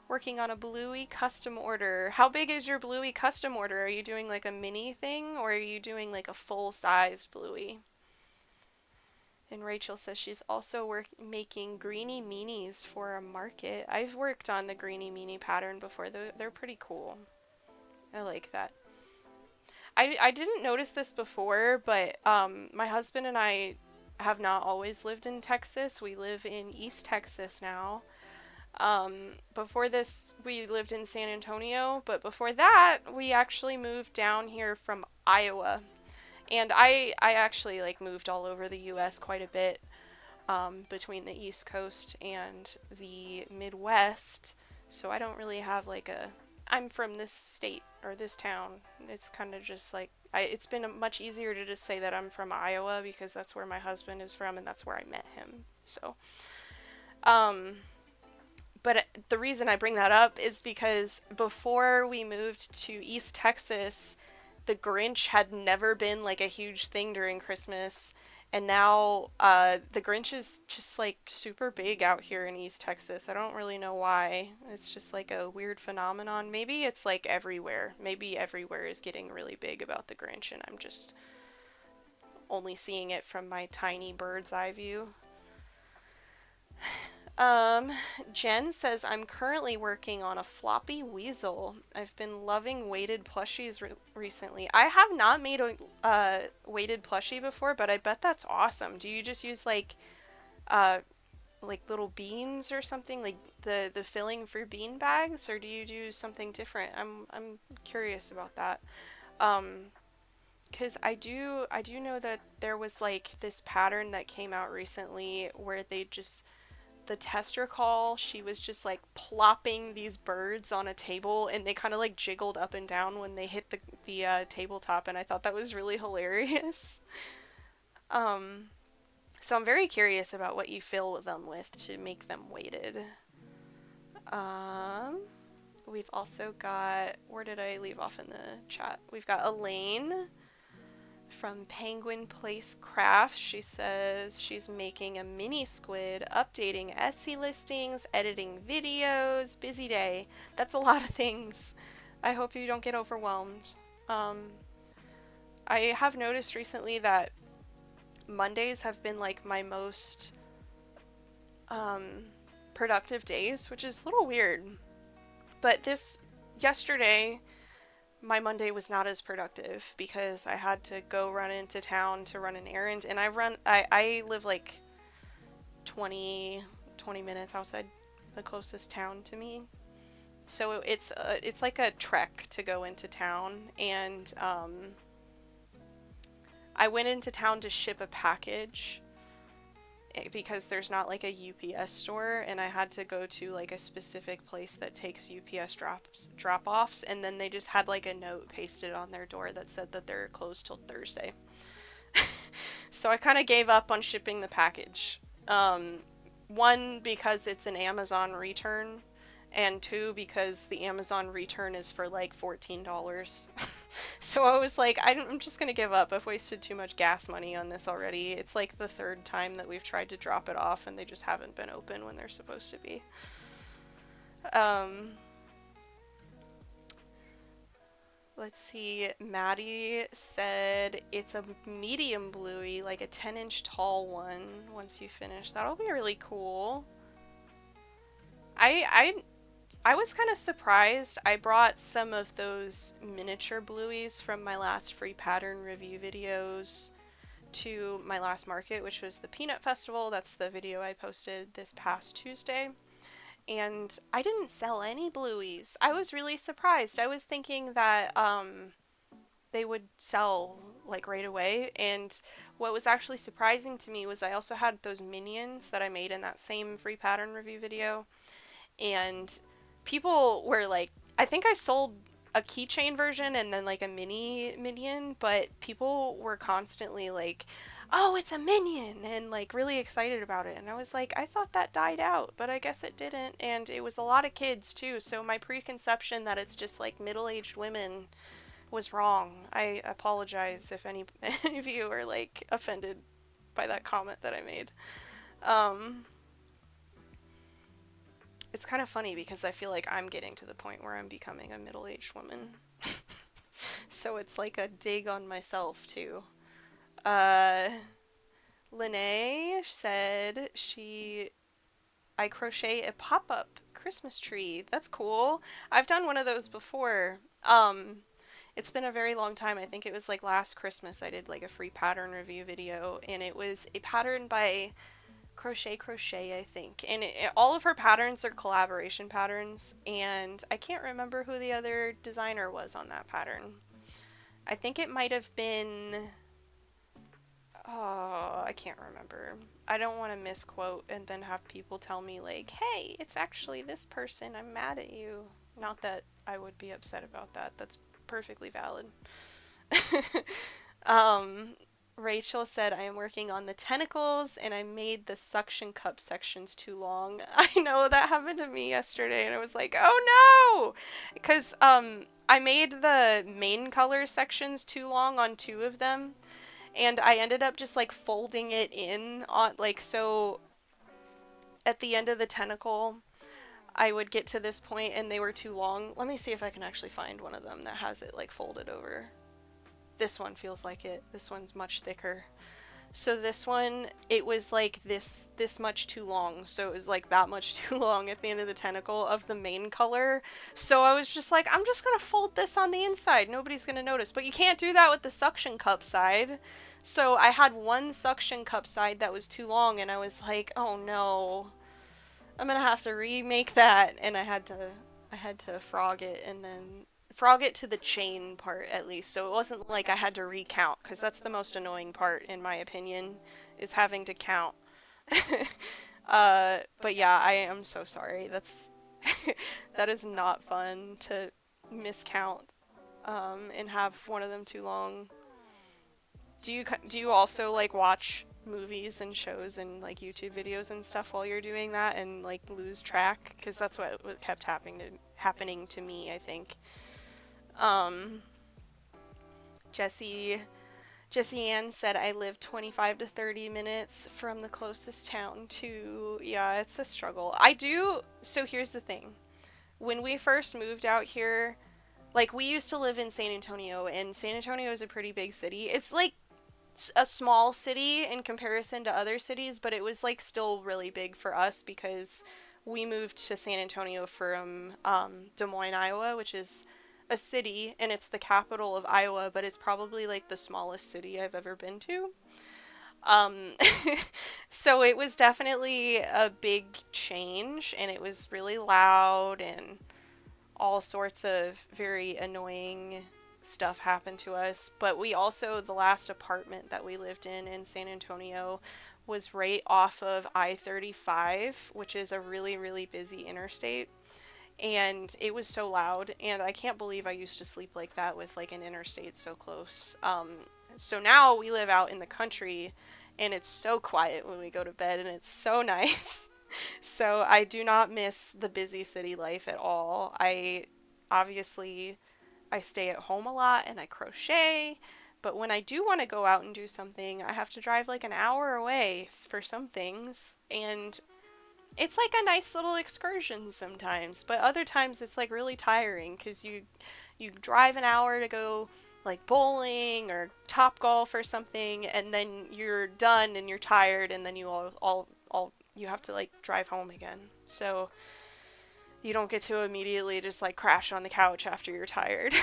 Working on a Bluey custom order. How big is your Bluey custom order? Are you doing like a mini thing or are you doing like a full-sized Bluey? And Rachel says she's also making greeny meanies for a market. I've worked on the greeny meanie pattern before. They're pretty cool. I like that. I didn't notice this before, but my husband and I have not always lived in Texas. We live in East Texas now. Before this, we lived in San Antonio, but before that, we actually moved down here from Iowa. And I actually like moved all over the US quite a bit, between the East Coast and the Midwest. So I don't really have like I'm from this state or this town. It's kind of just like, it's been much easier to just say that I'm from Iowa because that's where my husband is from and that's where I met him. So, but the reason I bring that up is because before we moved to East Texas, the Grinch had never been like a huge thing during Christmas. And now the Grinch is just like super big out here in East Texas. I don't really know why. It's just like a weird phenomenon. Maybe it's like everywhere. Maybe everywhere is getting really big about the Grinch and I'm just only seeing it from my tiny bird's eye view. Jen says, I'm currently working on a floppy weasel. I've been loving weighted plushies recently. I have not made a weighted plushie before, but I bet that's awesome. Do you just use like little beans or something, like the filling for bean bags, or do you do something different? I'm curious about that. 'Cause I do know that there was like this pattern that came out recently where the tester call, she was just like plopping these birds on a table and they kind of like jiggled up and down when they hit the tabletop, and I thought that was really hilarious. So I'm very curious about what you fill them with to make them weighted. We've also got, where did I leave off in the chat? We've got Elaine from Penguin Place Crafts. She says she's making a mini squid, updating Etsy listings, editing videos, busy day. That's a lot of things. I hope you don't get overwhelmed. I have noticed recently that Mondays have been like my most um, productive days, which is a little weird. But yesterday, my Monday was not as productive because I had to go run into town to run an errand, and I live like 20 minutes outside the closest town to me. So it's like a trek to go into town, and I went into town to ship a package because there's not like a UPS store, and I had to go to like a specific place that takes UPS drop-offs, and then they just had like a note pasted on their door that said that they're closed till Thursday. So I kind of gave up on shipping the package. One, because it's an Amazon return, and two, because the Amazon return is for like $14. So I was like, I'm just gonna give up. I've wasted too much gas money on this already. It's like the third time that we've tried to drop it off and they just haven't been open when they're supposed to be. Let's see. Maddie said it's a medium bluey, like a 10-inch tall one once you finish. That'll be really cool. I was kind of surprised. I brought some of those miniature blueys from my last free pattern review videos to my last market, which was the Peanut Festival. That's the video I posted this past Tuesday. And I didn't sell any blueys. I was really surprised. I was thinking that they would sell like right away. And what was actually surprising to me was I also had those minions that I made in that same free pattern review video. And people were like, I think I sold a keychain version and then like a mini minion, but people were constantly like, oh, it's a minion, and like really excited about it. And I was like, I thought that died out, but I guess it didn't. And it was a lot of kids too, so my preconception that it's just like middle-aged women was wrong. I apologize if any of you are like offended by that comment that I made. It's kind of funny because I feel like I'm getting to the point where I'm becoming a middle-aged woman. So it's like a dig on myself too. Lene said I crochet a pop-up Christmas tree. That's cool. I've done one of those before. It's been a very long time. I think it was like last Christmas I did like a free pattern review video, and it was a pattern by Crochet, I think. And all of her patterns are collaboration patterns, and I can't remember who the other designer was on that pattern. I think it might have been... Oh, I can't remember. I don't want to misquote and then have people tell me like, hey, it's actually this person, I'm mad at you. Not that I would be upset about that. That's perfectly valid. Rachel said, I am working on the tentacles and I made the suction cup sections too long. I know that happened to me yesterday and I was like, oh no! Because I made the main color sections too long on two of them, and I ended up just like folding it in on like, so at the end of the tentacle I would get to this point and they were too long. Let me see if I can actually find one of them that has it like folded over. This one feels like it. This one's much thicker. So this one, it was like this much too long. So it was like that much too long at the end of the tentacle of the main color. So I was just like, I'm just gonna fold this on the inside. Nobody's gonna notice. But you can't do that with the suction cup side. So I had one suction cup side that was too long, and I was like, oh no, I'm gonna have to remake that. And I had to frog it and then frog it to the chain part at least, so it wasn't like I had to recount, because that's the most annoying part in my opinion, is having to count. But yeah, I am so sorry. That is not fun to miscount and have one of them too long. Do you also like watch movies and shows and like YouTube videos and stuff while you're doing that and like lose track? Because that's what kept happening to me, I think. Jessie Ann said, I live 25 to 30 minutes from the closest town to... Yeah, it's a struggle. So here's the thing. When we first moved out here, like, we used to live in San Antonio, and San Antonio is a pretty big city. It's like a small city in comparison to other cities, but it was like still really big for us because we moved to San Antonio from Des Moines, Iowa, which is a city and it's the capital of Iowa, but it's probably like the smallest city I've ever been to. Um, so it was definitely a big change and it was really loud and all sorts of very annoying stuff happened to us. But we also, the last apartment that we lived in San Antonio was right off of I-35, which is a really, really busy interstate. And it was so loud, and I can't believe I used to sleep like that with like an interstate so close. So now we live out in the country, and it's so quiet when we go to bed, and it's so nice. So I do not miss the busy city life at all. Obviously I stay at home a lot and I crochet, but when I do want to go out and do something, I have to drive like an hour away for some things, and it's like a nice little excursion sometimes, but other times it's like really tiring because you drive an hour to go like bowling or top golf or something, and then you're done and you're tired, and then you all you have to like drive home again. So you don't get to immediately just like crash on the couch after you're tired.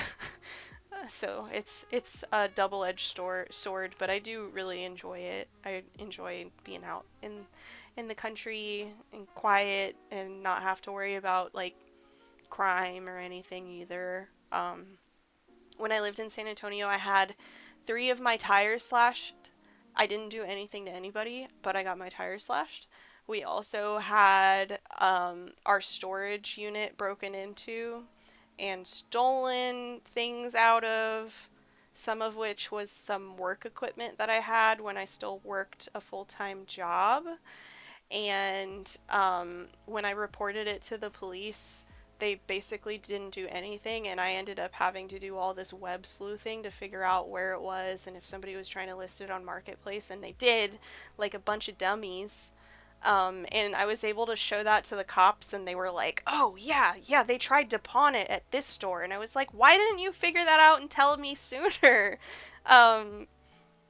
So it's a double-edged sword, but I do really enjoy it. I enjoy being out in the country and quiet and not have to worry about like crime or anything either. When I lived in San Antonio, I had 3 of my tires slashed. I didn't do anything to anybody, but I got my tires slashed. We also had our storage unit broken into and stolen things out of, some of which was some work equipment that I had when I still worked a full-time job. And when I reported it to the police, they basically didn't do anything, and I ended up having to do all this web sleuthing to figure out where it was and if somebody was trying to list it on Marketplace, and they did, like a bunch of dummies. And I was able to show that to the cops, and they were like, "Oh, yeah, they tried to pawn it at this store." And I was like, "Why didn't you figure that out and tell me sooner?" Um,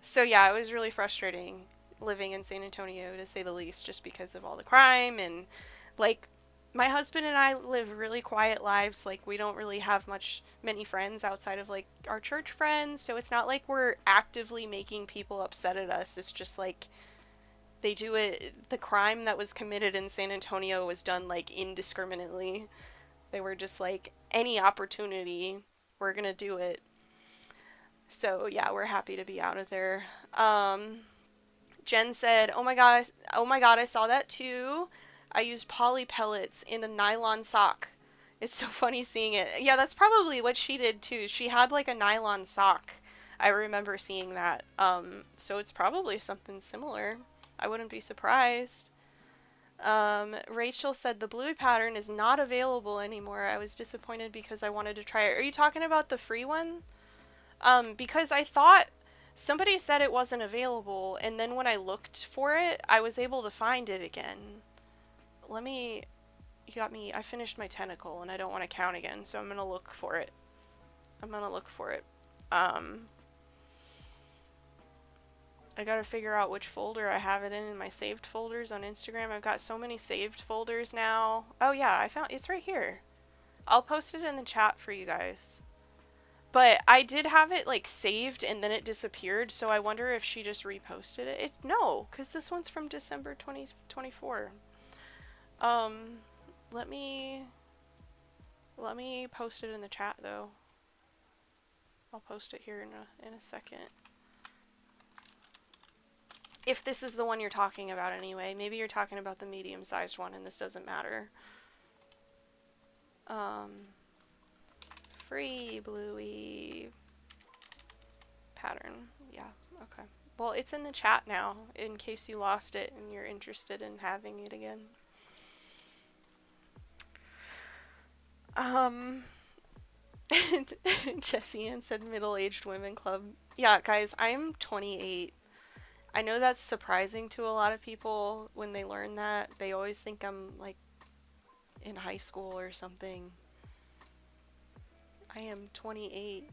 so yeah, it was really frustrating living in San Antonio, to say the least, just because of all the crime. And like my husband and I live really quiet lives. Like we don't really have many friends outside of like our church friends, so it's not like we're actively making people upset at us. It's just like they do it. The crime that was committed in San Antonio was done like indiscriminately. They were just like, any opportunity, we're gonna do it. So yeah, we're happy to be out of there. Jen said, oh my god, I saw that too. I used poly pellets in a nylon sock. It's so funny seeing it. Yeah, that's probably what she did too. She had like a nylon sock. I remember seeing that. So it's probably something similar. I wouldn't be surprised. Rachel said the blue pattern is not available anymore. I was disappointed because I wanted to try it. Are you talking about the free one? Because I thought somebody said it wasn't available, and then when I looked for it, I was able to find it again. You got me, I finished my tentacle, and I don't want to count again, so I'm gonna look for it. I gotta figure out which folder I have it in my saved folders on Instagram. I've got so many saved folders now. Oh yeah, I found it's right here. I'll post it in the chat for you guys. But I did have it like saved and then it disappeared, so I wonder if she just reposted it. No, because this one's from December 2024. Let me post it in the chat though. I'll post it here in a second. If this is the one you're talking about anyway. Maybe you're talking about the medium-sized one and this doesn't matter. Free bluey pattern. Yeah, okay. Well, it's in the chat now, in case you lost it and you're interested in having it again. Jessie Ann said middle-aged women club. Yeah, guys, I'm 28. I know that's surprising to a lot of people when they learn that. They always think I'm like in high school or something. I am 28.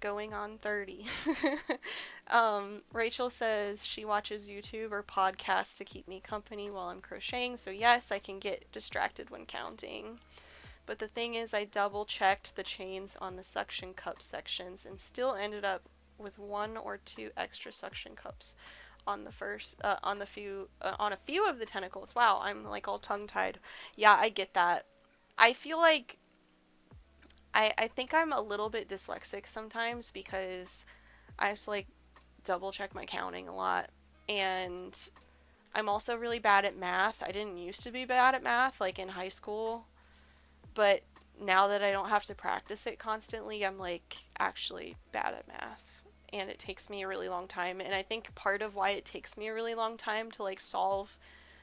going on 30. Rachel says she watches YouTube or podcasts to keep me company while I'm crocheting. So yes, I can get distracted when counting. But the thing is, I double checked the chains on the suction cup sections and still ended up with one or two extra suction cups on the first on a few of the tentacles. Wow, I'm like all tongue tied. Yeah, I get that. I feel like I think I'm a little bit dyslexic sometimes because I have to like double check my counting a lot. And I'm also really bad at math. I didn't used to be bad at math like in high school, but now that I don't have to practice it constantly, I'm like actually bad at math. And it takes me a really long time. And I think part of why it takes me a really long time to like solve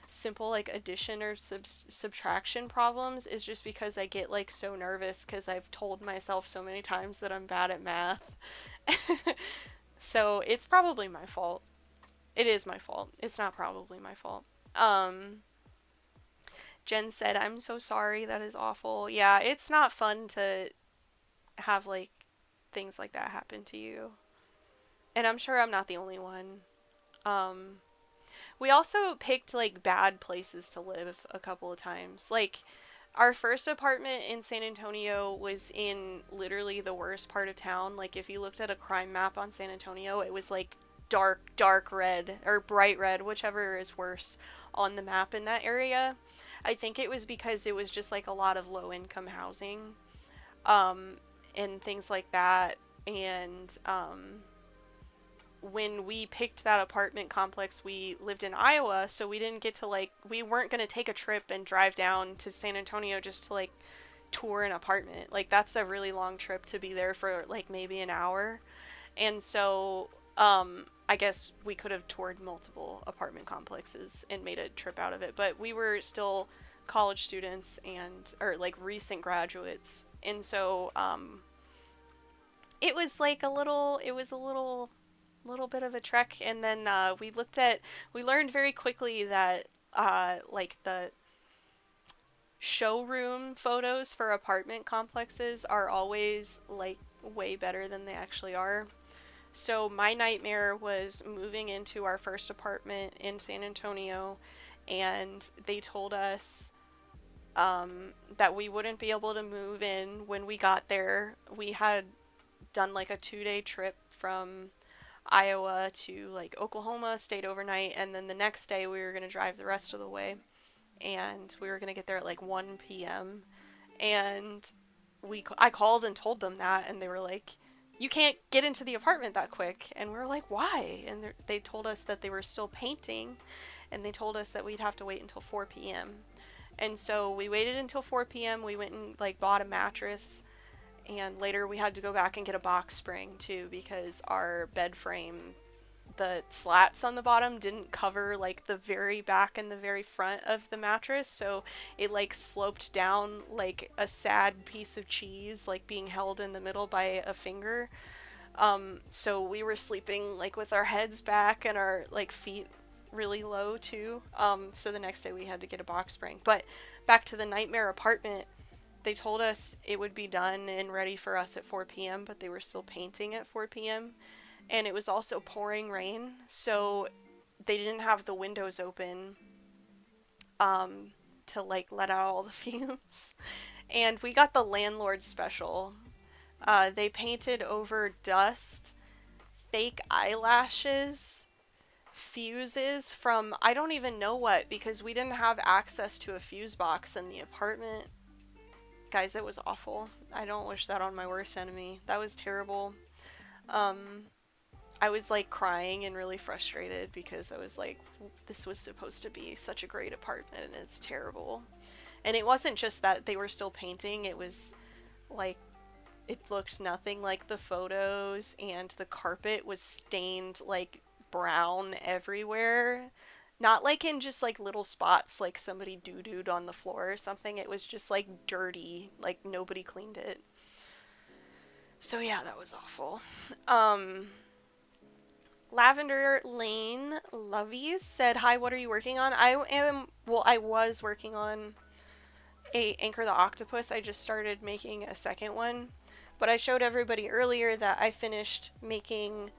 simple like addition or subtraction problems is just because I get like so nervous because I've told myself so many times that I'm bad at math. So it's probably my fault. It is my fault. It's not probably my fault. Um, Jen said, I'm so sorry. That is awful. Yeah, it's not fun to have like things like that happen to you. And I'm sure I'm not the only one. Um, we also picked like bad places to live a couple of times. Like our first apartment in San Antonio was in literally the worst part of town. Like if you looked at a crime map on San Antonio, it was like dark red or bright red, whichever is worse on the map in that area. I think it was because it was just like a lot of low income housing, um, and things like that. And when we picked that apartment complex, we lived in Iowa, so we didn't get to like, we weren't going to take a trip and drive down to San Antonio just to like tour an apartment. Like, that's a really long trip to be there for like maybe an hour. And so, I guess we could have toured multiple apartment complexes and made a trip out of it, but we were still college students and, or like recent graduates. And so, it was like a little, it was a little bit of a trek. And then we learned very quickly that like the showroom photos for apartment complexes are always like way better than they actually are. So my nightmare was moving into our first apartment in San Antonio, and they told us that we wouldn't be able to move in when we got there. We had done like a 2 day trip from Iowa to like Oklahoma, stayed overnight, and then the next day we were going to drive the rest of the way. And we were going to get there at like 1 p.m. And I called and told them that, and they were like, you can't get into the apartment that quick. And we were like, why? And they told us that they were still painting, and they told us that we'd have to wait until 4 p.m. And so we waited until 4 p.m. We went and like bought a mattress, and later we had to go back and get a box spring too because our bed frame, the slats on the bottom didn't cover like the very back and the very front of the mattress, so it like sloped down like a sad piece of cheese, like being held in the middle by a finger. So we were sleeping like with our heads back and our like feet really low too. So the next day we had to get a box spring. But back to the nightmare apartment, they told us it would be done and ready for us at 4 p.m., but they were still painting at 4 p.m. And it was also pouring rain, so they didn't have the windows open to like let out all the fumes. And we got the landlord special. They painted over dust, fake eyelashes, fuses from I don't even know what, because we didn't have access to a fuse box in the apartment. Guys, it was awful. I don't wish that on my worst enemy. That was terrible. I was like crying and really frustrated because I was like, this was supposed to be such a great apartment and it's terrible. And it wasn't just that they were still painting, it was like, it looked nothing like the photos, and the carpet was stained like brown everywhere. Not like in just like little spots like somebody doo-dooed on the floor or something. It was just like dirty, like nobody cleaned it. So yeah, that was awful. Lavender Lane Lovies said, hi, what are you working on? I was working on a Anchor the Octopus. I just started making a second one, But I showed everybody earlier that I finished making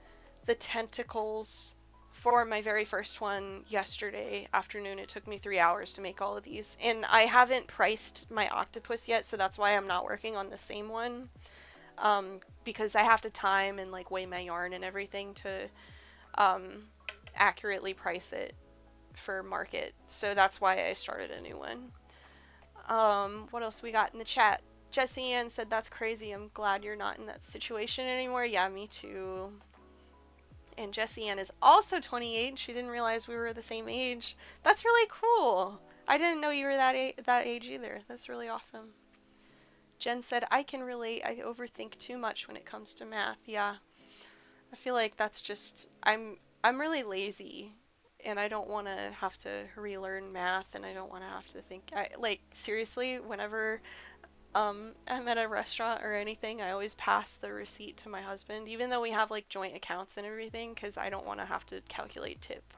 the tentacles for my very first one yesterday afternoon. It took me 3 hours to make all of these. And I haven't priced my octopus yet, so that's why I'm not working on the same one. Because I have to time and like weigh my yarn and everything to accurately price it for market. So that's why I started a new one. What else we got in the chat? Jessie Ann said, that's crazy. I'm glad you're not in that situation anymore. Yeah, me too. And Jessie Ann is also 28. She didn't realize we were the same age. That's really cool. I didn't know you were that age either. That's really awesome. Jen said, I can relate. I overthink too much when it comes to math. Yeah. I feel like that's just, I'm really lazy. And I don't want to have to relearn math, and I don't want to have to think. Like, seriously, whenever I'm at a restaurant or anything, I always pass the receipt to my husband, even though we have like joint accounts and everything, because I don't want to have to calculate tip.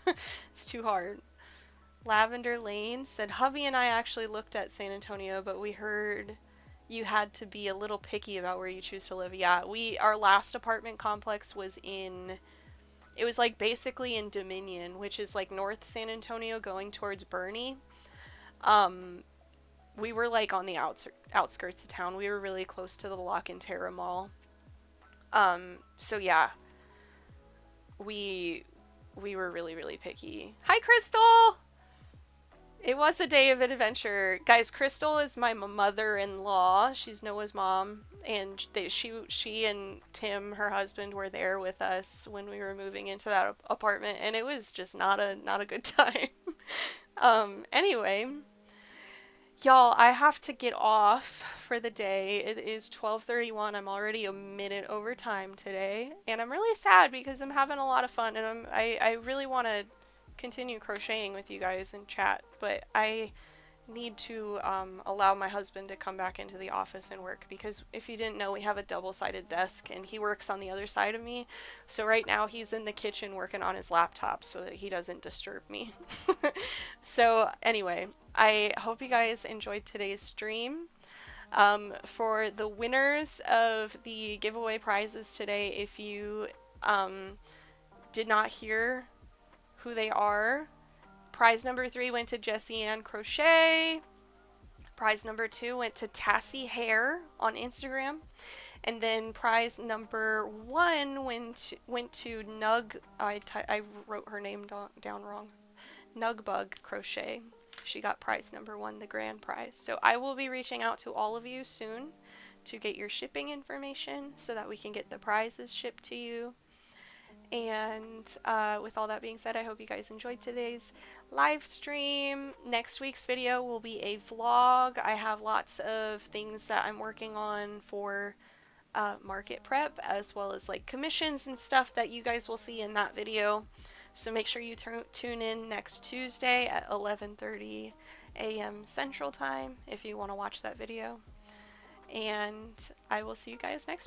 It's too hard. Lavender Lane said, hubby and I actually looked at San Antonio, but we heard you had to be a little picky about where you choose to live. Yeah, our last apartment complex was it was like basically in Dominion, which is like North San Antonio going towards Bernie. We were like on the outskirts of town. We were really close to the Lock and Terra Mall. So yeah, we were really, really picky. Hi, Crystal! It was a day of adventure. Guys, Crystal is my mother-in-law. She's Noah's mom. And she and Tim, her husband, were there with us when we were moving into that apartment. And it was just not a good time. Anyway, y'all, I have to get off for the day. It is 12:31. I'm already a minute over time today. And I'm really sad because I'm having a lot of fun. And I really want to continue crocheting with you guys and chat, but I need to allow my husband to come back into the office and work, because if you didn't know, we have a double-sided desk and he works on the other side of me. So right now he's in the kitchen working on his laptop so that he doesn't disturb me. So anyway, I hope you guys enjoyed today's stream. For the winners of the giveaway prizes today, if you did not hear who they are, prize number 3 went to Jessie Ann Crochet. Prize number 2 went to Tassie Hair on Instagram. And then prize number 1 went to Nug. I wrote her name down wrong. Nugbug Crochet. She got prize number 1, the grand prize. So I will be reaching out to all of you soon to get your shipping information so that we can get the prizes shipped to you. And with all that being said, I hope you guys enjoyed today's live stream. Next week's video will be a vlog. I have lots of things that I'm working on for market prep, as well as like commissions and stuff that you guys will see in that video. So make sure you tune in next Tuesday at 11:30 a.m. Central Time if you want to watch that video. And I will see you guys next